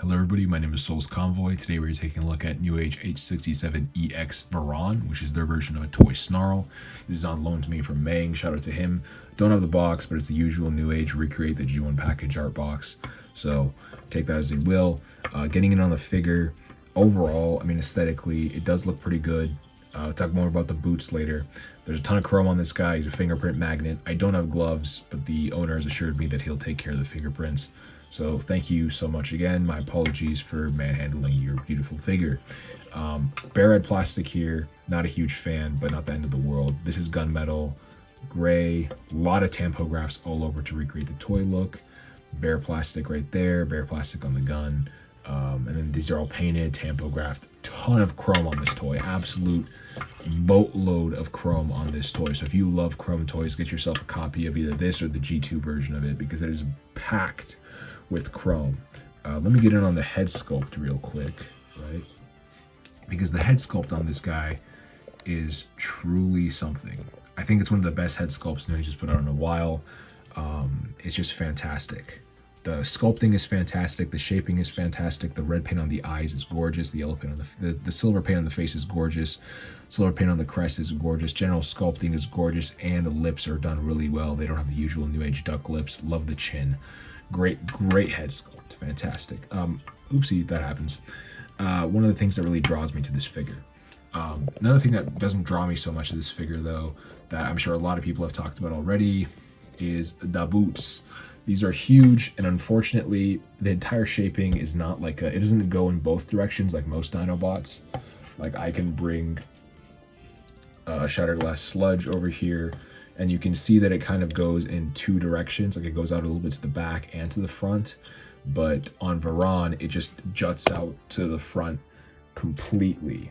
Hello everybody, my name is Soul's Convoy. Today we're taking a look at Newage H67EX Varan, which is their version of a toy Snarl. This is on loan to me from Mang, shout out to him. Don't have the box, but it's the usual Newage recreate the G1 package art box. So take that as you will. Getting in on the figure, overall, I mean aesthetically, it does look pretty good. I'll talk more about the boots later. There's a ton of chrome on this guy. He's a fingerprint magnet. I don't have gloves, but the owner has assured me that he'll take care of the fingerprints. So thank you so much again. My apologies for manhandling your beautiful figure. Bare red plastic here. Not a huge fan, but not the end of the world. This is gunmetal, gray. A lot of tampographs all over to recreate the toy look. Bare plastic right there. Bare plastic on the gun. And then these are all painted, tampographed. Ton of chrome on this toy. Absolute boatload of chrome on this toy. So if you love chrome toys, get yourself a copy of either this or the G2 version of it, because it is packed with chrome. Let me get in on the head sculpt real quick, right? Because the head sculpt on this guy is truly something. I think it's one of the best head sculpts Newage has put out in a while. It's just fantastic. The sculpting is fantastic. The shaping is fantastic. The red paint on the eyes is gorgeous. The yellow paint on the silver paint on the face is gorgeous. Silver paint on the crest is gorgeous. General sculpting is gorgeous, and the lips are done really well. They don't have the usual Newage duck lips. Love the chin. Great head sculpt. Fantastic. Oopsie, that happens. One of the things that really draws me to this figure. Another thing that doesn't draw me so much to this figure, though, that I'm sure a lot of people have talked about already, is the boots. These are huge, and unfortunately, the entire shaping is not like it doesn't go in both directions like most Dinobots. Like, I can bring Shattered Glass Sludge over here, and you can see that it kind of goes in two directions. Like, it goes out a little bit to the back and to the front, but on Varan, it just juts out to the front completely.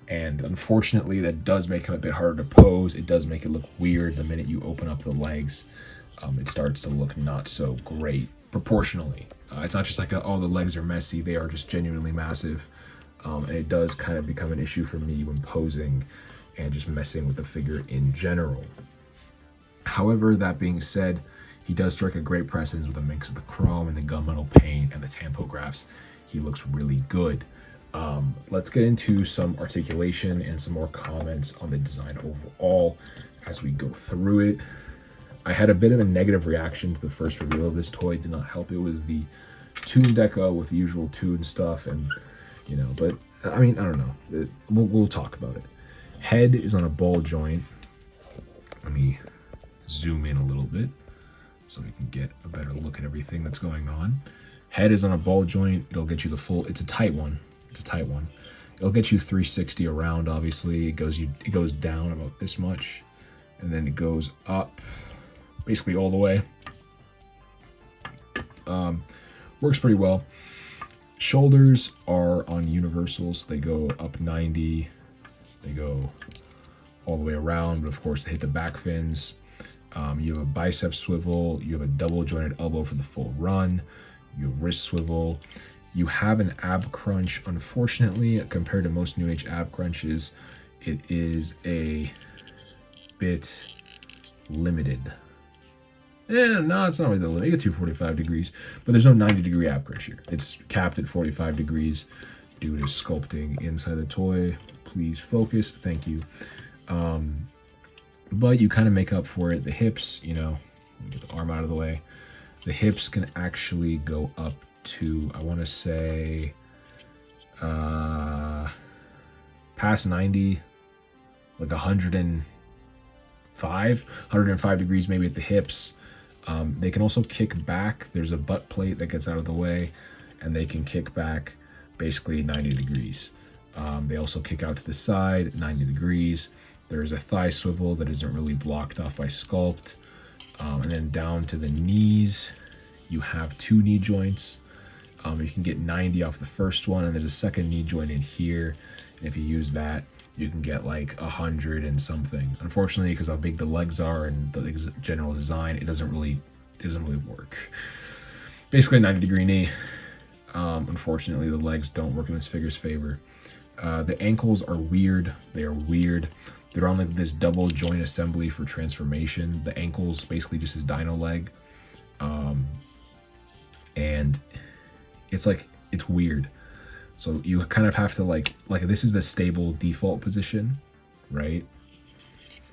And unfortunately, that does make him a bit harder to pose. It does make it look weird the minute you open up the legs. It starts to look not so great proportionally. It's not just like, oh, the legs are messy. They are just genuinely massive. And it does kind of become an issue for me when posing and just messing with the figure in general. However, that being said, he does strike a great presence with a mix of the chrome and the gunmetal paint and the tampographs. He looks really good. Let's get into some articulation and some more comments on the design overall as we go through it. I had a bit of a negative reaction to the first reveal of this toy. It did not help. It was the Toon Deca with the usual Toon stuff, and you know, but I mean, I don't know. We'll talk about it. Head is on a ball joint. Let me zoom in a little bit so we can get a better look at everything that's going on. Head is on a ball joint. It'll get you the full. It's a tight one. It's a tight one. It'll get you 360 around. Obviously, it goes down about this much, and then it goes up. Basically all the way. Works pretty well. Shoulders are on universal, so they go up 90. They go all the way around, but of course they hit the back fins. You have a bicep swivel. You have a double jointed elbow for the full run. You have wrist swivel. You have an ab crunch. Unfortunately, compared to most Newage ab crunches, it is a bit limited. No, it's not really the limit. You get 245 degrees, but there's no 90-degree ab crunch here. It's capped at 45 degrees due to sculpting inside the toy. Please focus. Thank you. But you kind of make up for it. The hips, you know, get the arm out of the way. The hips can actually go up to, I want to say, past 90, like 105 degrees maybe at the hips. They can also kick back. There's a butt plate that gets out of the way, and they can kick back basically 90 degrees. They also kick out to the side 90 degrees. There's a thigh swivel that isn't really blocked off by sculpt. And then down to the knees, you have two knee joints. You can get 90 off the first one, and there's a second knee joint in here. And if you use that, you can get like 100 and something. Unfortunately, because how big the legs are and the general design, it doesn't really work. Basically a 90-degree knee. Unfortunately, the legs don't work in this figure's favor. The ankles are weird. They are weird. They're on like this double joint assembly for transformation. The ankle's basically just his dino leg. And it's like it's weird. So you kind of have to like this is the stable default position, right?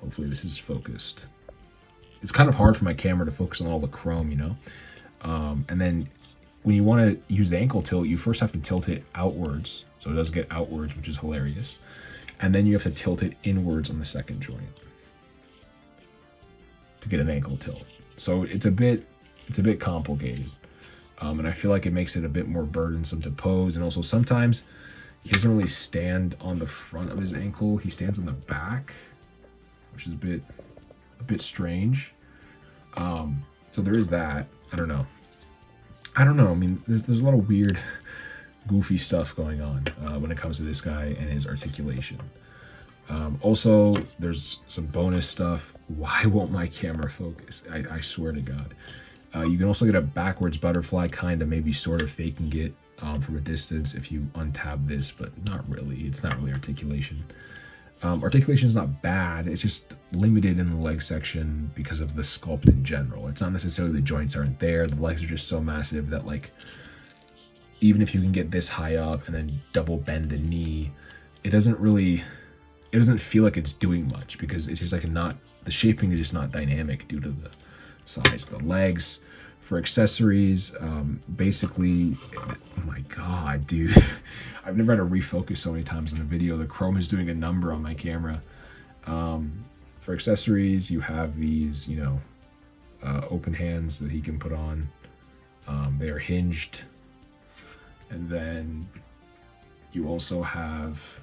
Hopefully this is focused. It's kind of hard for my camera to focus on all the chrome, you know? And then when you want to use the ankle tilt, you first have to tilt it outwards. So it does get outwards, which is hilarious. And then you have to tilt it inwards on the second joint to get an ankle tilt. So it's a bit complicated. And I feel like it makes it a bit more burdensome to pose. And also sometimes he doesn't really stand on the front of his ankle. He stands on the back, which is a bit strange. So there is that. I don't know. I mean, there's a lot of weird, goofy stuff going on when it comes to this guy and his articulation. Also, there's some bonus stuff. Why won't my camera focus? I swear to God. You can also get a backwards butterfly, kind of maybe sort of faking it from a distance if you untab this, but not really. It's not really articulation. Articulation is not bad. It's just limited in the leg section because of the sculpt in general. It's not necessarily the joints aren't there. The legs are just so massive that like even if you can get this high up and then double bend the knee, it doesn't feel like it's doing much because it's just like the shaping is just not dynamic due to the size of the legs. For accessories, basically, oh my God, dude, I've never had to refocus so many times in a video. The chrome is doing a number on my camera. For accessories, you have these, you know, open hands that he can put on. They are hinged. And then you also have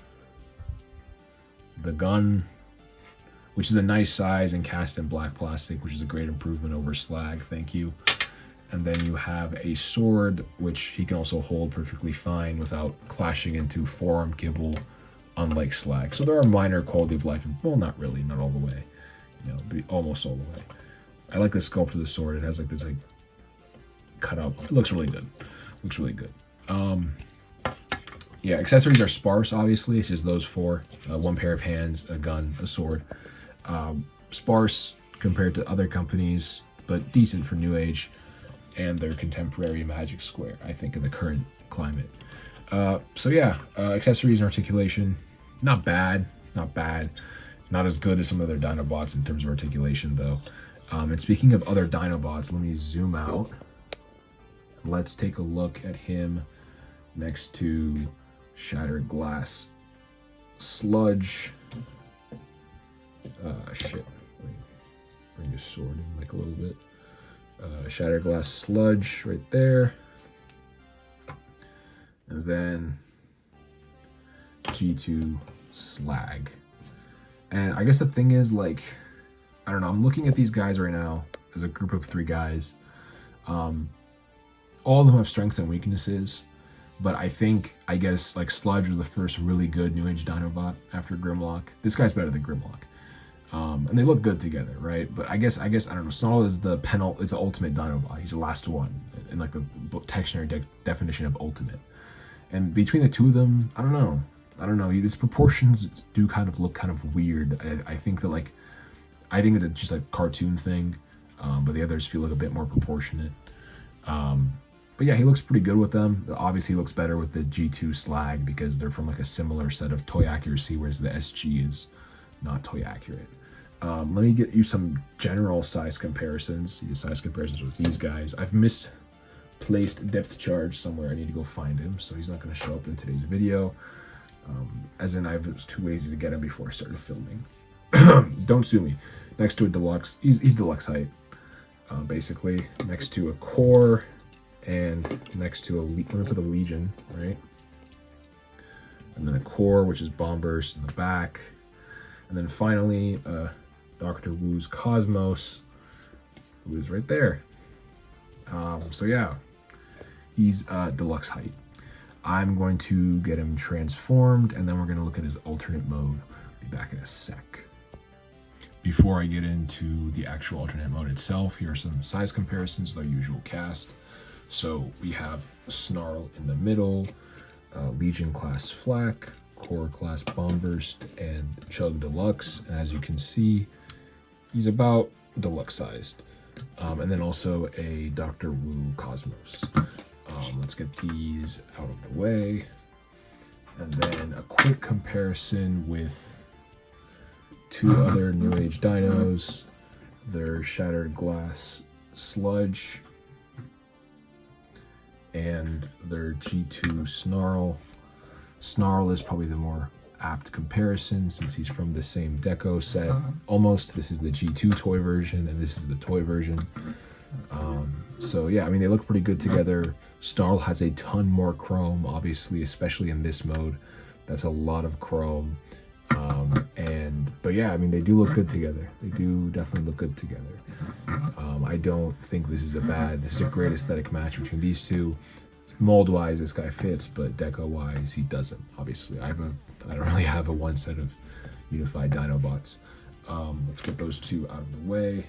the gun, which is a nice size and cast in black plastic, which is a great improvement over slag. Thank you. And then you have a sword, which he can also hold perfectly fine without clashing into forearm kibble, unlike slag. So there are minor quality of life, well, not really, not all the way, you know, but almost all the way. I like the sculpt of the sword. It has like this like cut out. It looks really good. Looks really good. Yeah, accessories are sparse. Obviously, it's just those four: one pair of hands, a gun, a sword. Sparse compared to other companies, but decent for New Age and their contemporary Magic Square, I think, in the current climate. So yeah, accessories and articulation, not bad. Not as good as some of their Dinobots in terms of articulation, though. And speaking of other Dinobots, let me zoom out. Let's take a look at him next to Shattered Glass Sludge. Shit. Let me bring his sword in like a little bit. Shattered Glass Sludge right there. And then G2 Slag. And I guess the thing is, like, I don't know, I'm looking at these guys right now as a group of 3 guys. All of them have strengths and weaknesses, but I guess like Sludge was the first really good New Age Dinobot after Grimlock. This guy's better than Grimlock. And they look good together, right? But I guess I don't know. Snarl is the ultimate Dinobot. He's the last one in like the dictionary definition of ultimate. And between the two of them, I don't know. His proportions do kind of look kind of weird. I think that like, I think it's just a cartoon thing, but the others feel like a bit more proportionate. But yeah, he looks pretty good with them. Obviously, he looks better with the G2 Slag because they're from like a similar set of toy accuracy, whereas the SG is not toy accurate. Let me get you some general size comparisons. These size comparisons with these guys. I've misplaced Depth Charge somewhere. I need to go find him, so he's not going to show up in today's video. As in, I was too lazy to get him before I started filming. Don't sue me. Next to a deluxe, he's deluxe height, basically. Next to a core, and next to let me put the Legion, right? And then a core, which is Bomb Burst in the back. And then finally, Dr. Wu's Cosmos, who is right there. So yeah, he's deluxe height. I'm going to get him transformed, and then we're going to look at his alternate mode. I'll be back in a sec. Before I get into the actual alternate mode itself, here are some size comparisons with our usual cast. So we have Snarl in the middle, Legion class Flak, Core class Bomb Burst, and Chug Deluxe. And as you can see, he's about deluxe sized. And then also a Dr. Wu Cosmos. Let's get these out of the way. And then a quick comparison with two other Newage dinos. Their Shattered Glass Sludge and their G2 Snarl. Snarl is probably the more apt comparison since he's from the same deco set. Almost. This is the G2 toy version and this is the toy version. So yeah, I mean, they look pretty good together. Snarl has a ton more chrome, obviously, especially in this mode. That's a lot of chrome. But yeah, I mean, they do look good together. They do definitely look good together. I don't think this is a great aesthetic match between these two. Mold-wise, this guy fits, but deco-wise, he doesn't. Obviously, I don't really have a one set of unified Dinobots. Let's get those two out of the way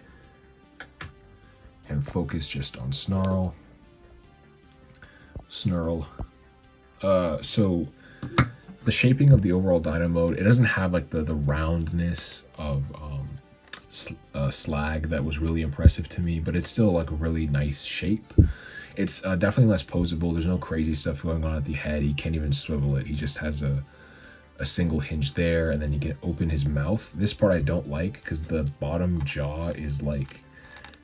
and focus just on Snarl. So the shaping of the overall Dino mode, it doesn't have like the roundness of Slag that was really impressive to me, but it's still like a really nice shape. It's definitely less posable. There's no crazy stuff going on at the head. He can't even swivel it. He just has a single hinge there, and then you can open his mouth. This part I don't like because the bottom jaw is like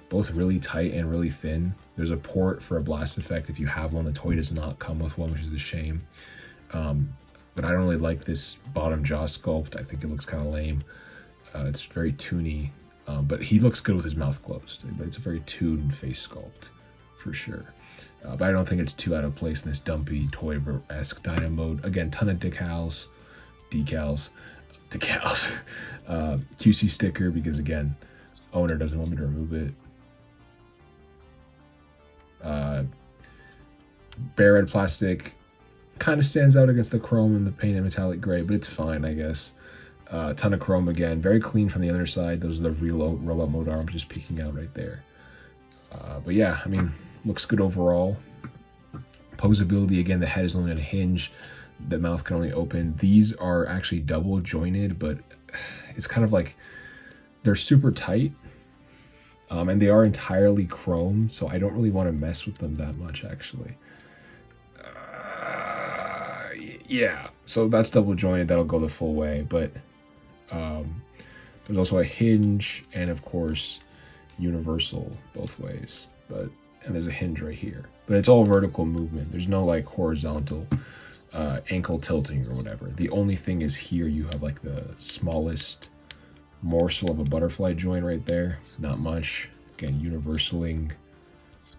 both really tight and really thin. There's a port for a blast effect if you have one. The toy does not come with one, which is a shame. But I don't really like this bottom jaw sculpt. I think it looks kind of lame. It's very toony, but he looks good with his mouth closed. It's a very tuned face sculpt for sure. But I don't think it's too out of place in this dumpy toy-esque Dino mode. Again, ton of decals, QC sticker because again, owner doesn't want me to remove it. Bare red plastic kind of stands out against the chrome and the painted metallic gray, but it's fine, I guess. Ton of chrome again, very clean from the other side. Those are the real robot mode arms just peeking out right there. But yeah, I mean, looks good overall. Posability, again, the head is only on a hinge. The mouth can only open. These are actually double jointed, but it's kind of like they're super tight. And they are entirely chrome, so I don't really want to mess with them that much, actually. Yeah, so that's double jointed. That'll go the full way, but there's also a hinge and, of course, universal both ways. And there's a hinge right here, but it's all vertical movement. There's no like horizontal ankle tilting or whatever. The only thing is here you have like the smallest morsel of a butterfly joint right there. Not much. Again, universaling,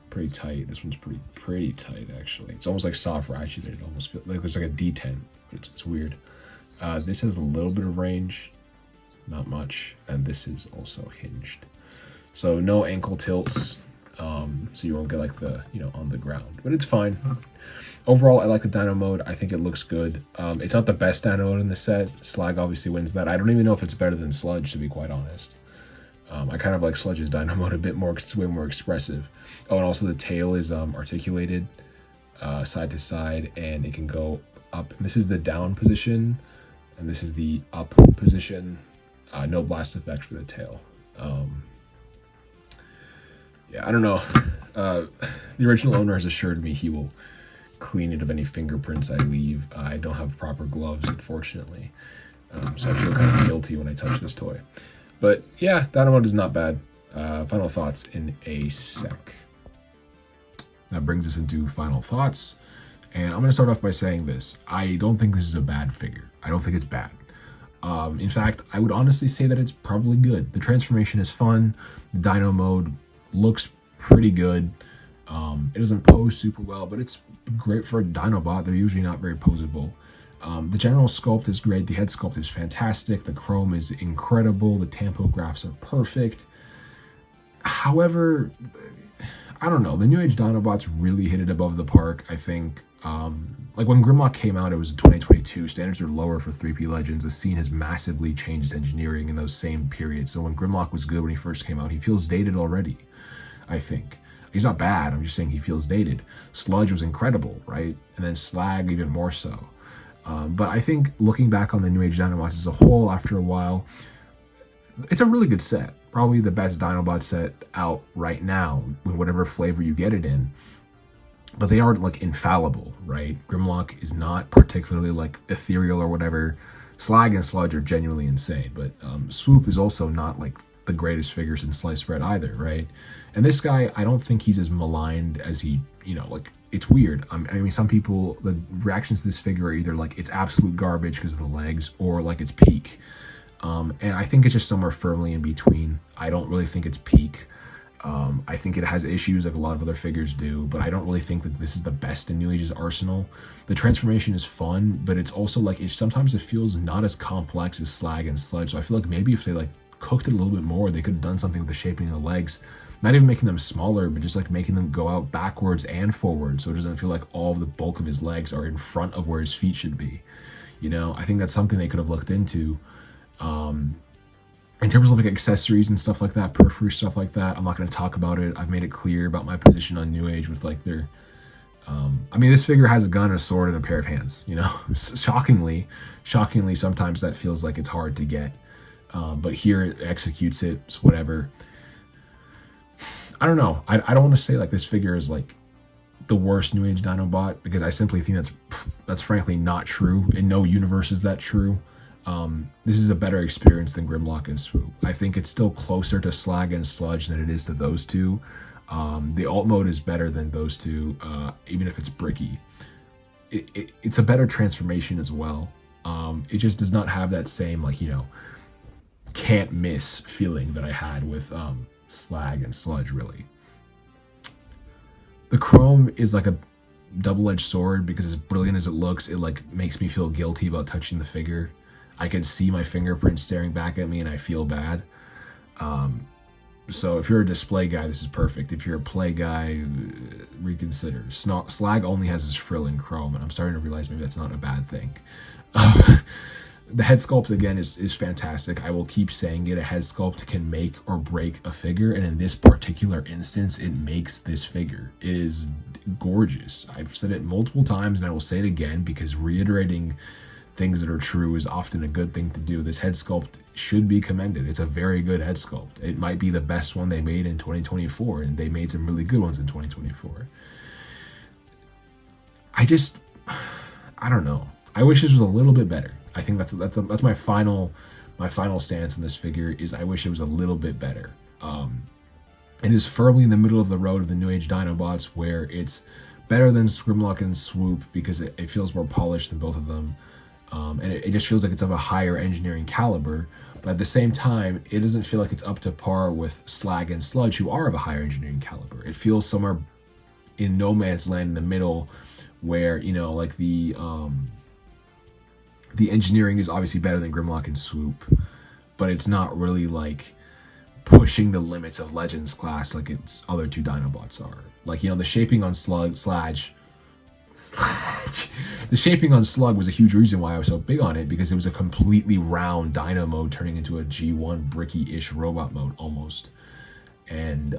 pretty tight. This one's pretty tight actually. It's almost like soft ratcheted. It almost feels like there's like a D10, but it's weird. This has a little bit of range, not much, and this is also hinged. So no ankle tilts. So you won't get like the, on the ground, but it's fine. Overall, I like the Dino mode. I think it looks good. It's not the best Dino mode in the set. Slag obviously wins that. I don't even know if it's better than Sludge, to be quite honest. I kind of like Sludge's Dino mode a bit more because it's way more expressive. Oh, and also the tail is articulated side to side, and it can go up. This is the down position, and this is the up position. No blast effect for the tail. Yeah, I don't know. The original owner has assured me he will clean it of any fingerprints I leave. I don't have proper gloves, unfortunately. So I feel kind of guilty when I touch this toy. But yeah, Dino mode is not bad. Final thoughts in a sec. That brings us into final thoughts. And I'm going to start off by saying this. I don't think this is a bad figure. I don't think it's bad. In fact, I would honestly say that it's probably good. The transformation is fun. The Dino mode looks pretty good. It doesn't pose super well, but it's great for a Dinobot. They're usually not very posable. The general sculpt is great. The head sculpt is fantastic. The chrome is incredible. The tampografs are perfect. However, I don't know. The Newage Dinobots really hit it above the park, I think. Like when Grimlock came out, it was in 2022. Standards are lower for 3P Legends. The scene has massively changed its engineering in those same periods. So when Grimlock was good when he first came out, he feels dated already, I think. He's not bad. I'm just saying he feels dated. Sludge was incredible, right? And then Slag even more so. But I think looking back on the Newage Dinobots as a whole after a while, it's a really good set. Probably the best Dinobot set out right now, with whatever flavor you get it in. but they aren't like infallible, right? Grimlock is not particularly like ethereal or whatever. Slag and Sludge are genuinely insane, but Swoop is also not like the greatest figures in sliced bread either, right? And this guy, I don't think he's as maligned as he, like, it's weird. I mean, some people, the reactions to this figure are either like it's absolute garbage because of the legs, or like it's peak. And I think it's just somewhere firmly in between. I don't really think it's peak. I think it has issues like a lot of other figures do, but I don't really think that this is the best in New Age's arsenal. The transformation is fun, but it's also like sometimes it feels not as complex as Slag and Sludge. So I feel like maybe if they like cooked it a little bit more, they could have done something with the shaping of the legs. Not even making them smaller, but just like making them go out backwards and forwards, so it doesn't feel like all of the bulk of his legs are in front of where his feet should be. I think that's something they could have looked into. In terms of like accessories and stuff like that, periphery stuff like that, I'm not going to talk about it. I've made it clear about my position on New Age with like their... I mean, this figure has a gun, a sword, and a pair of hands, Shockingly, sometimes that feels like it's hard to get. But here it executes it, so whatever. I don't know. I don't want to say like this figure is like the worst New Age Dinobot, because I simply think that's frankly not true. In no universe is that true. This is a better experience than Grimlock and Swoop. I think it's still closer to Slag and Sludge than it is to those two. The alt mode is better than those two, even if it's bricky. It's a better transformation as well. It just does not have that same like, can't miss feeling that I had with Slag and Sludge, really. The chrome is like a double-edged sword, because as brilliant as it looks, it like makes me feel guilty about touching the figure. I can see my fingerprints staring back at me and I feel bad. So if you're a display guy, this is perfect. If you're a play guy, reconsider. Slag only has his frill in chrome, and I'm starting to realize maybe that's not a bad thing. The head sculpt, again, is fantastic. I will keep saying it. A head sculpt can make or break a figure, and in this particular instance, it makes this figure. It is gorgeous. I've said it multiple times, and I will say it again, because reiterating things that are true is often a good thing to do. This head sculpt should be commended. It's a very good head sculpt. It might be the best one they made in 2024, and they made some really good ones in 2024. I don't know. I wish this was a little bit better. I think that's my final stance on this figure, is I wish it was a little bit better. It is firmly in the middle of the road of the New Age Dinobots, where it's better than Grimlock and Swoop because it feels more polished than both of them. And it just feels like it's of a higher engineering caliber, but at the same time, it doesn't feel like it's up to par with Slag and Sludge, who are of a higher engineering caliber. It feels somewhere in no man's land in the middle, where like the engineering is obviously better than Grimlock and Swoop, but it's not really like pushing the limits of Legends class like its other two Dinobots are. Like, the shaping on Sludge. The shaping on Slug was a huge reason why I was so big on it, because it was a completely round Dino mode turning into a G1 bricky-ish robot mode almost. And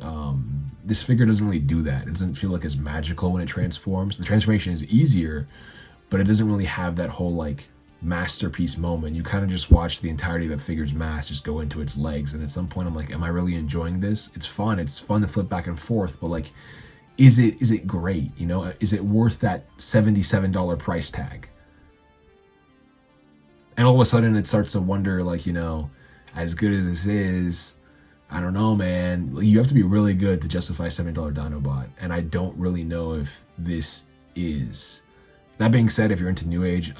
this figure doesn't really do that. It doesn't feel like as magical when it transforms. The transformation is easier, but it doesn't really have that whole like masterpiece moment. You kind of just watch the entirety of the figure's mass just go into its legs, and at some point I'm like, am I really enjoying this? It's fun to flip back and forth, but like, is it great? Is it worth that $77 price tag? And all of a sudden it starts to wonder, like, as good as this is, I don't know, man. You have to be really good to justify $70 Dinobot, and I don't really know if this is. That being said, if you're into New Age,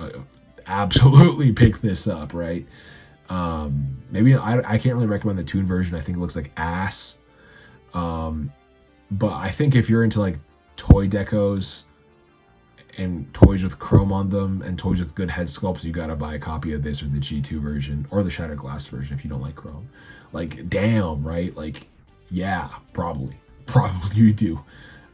absolutely pick this up, right? Maybe I can't really recommend the Toon version. I think it looks like ass. But I think if you're into like toy decos and toys with chrome on them and toys with good head sculpts, you gotta buy a copy of this or the G2 version or the Shattered Glass version if you don't like chrome. Like, damn, right? Like, yeah, probably you do.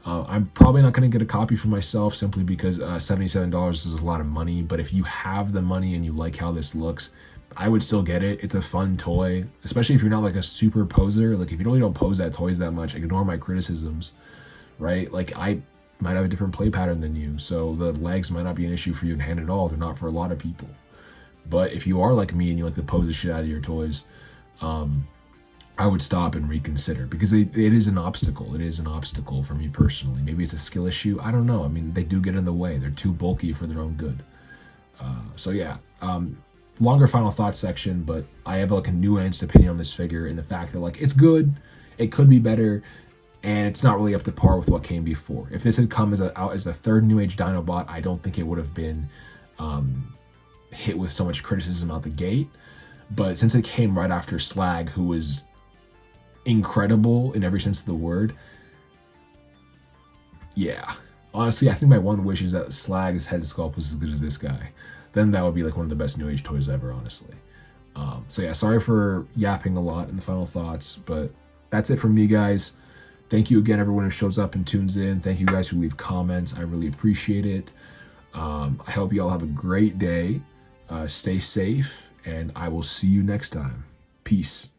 I'm probably not going to get a copy for myself simply because $77 is a lot of money. But if you have the money and you like how this looks, I would still get it. It's a fun toy, especially if you're not like a super poser. Like, if you really don't pose at toys that much, ignore my criticisms, right? Like, I might have a different play pattern than you, so the legs might not be an issue for you in hand at all. They're not for a lot of people. But if you are like me and you like to pose the shit out of your toys, I would stop and reconsider, because it is an obstacle. It is an obstacle for me personally. Maybe it's a skill issue. I don't know. I mean, they do get in the way. They're too bulky for their own good. So yeah, longer final thoughts section, but I have like a nuanced opinion on this figure, in the fact that like it's good, it could be better, and it's not really up to par with what came before. If this had come out as the third Newage Dinobot, I don't think it would have been hit with so much criticism out the gate. But since it came right after Slag, who was incredible in every sense of the word, yeah. Honestly, I think my one wish is that Slag's head sculpt was as good as this guy. Then that would be like one of the best New Age toys ever, honestly. So yeah, sorry for yapping a lot in the final thoughts, but that's it from me, guys. Thank you again, everyone who shows up and tunes in. Thank you guys who leave comments. I really appreciate it. I hope you all have a great day. Stay safe, and I will see you next time. Peace.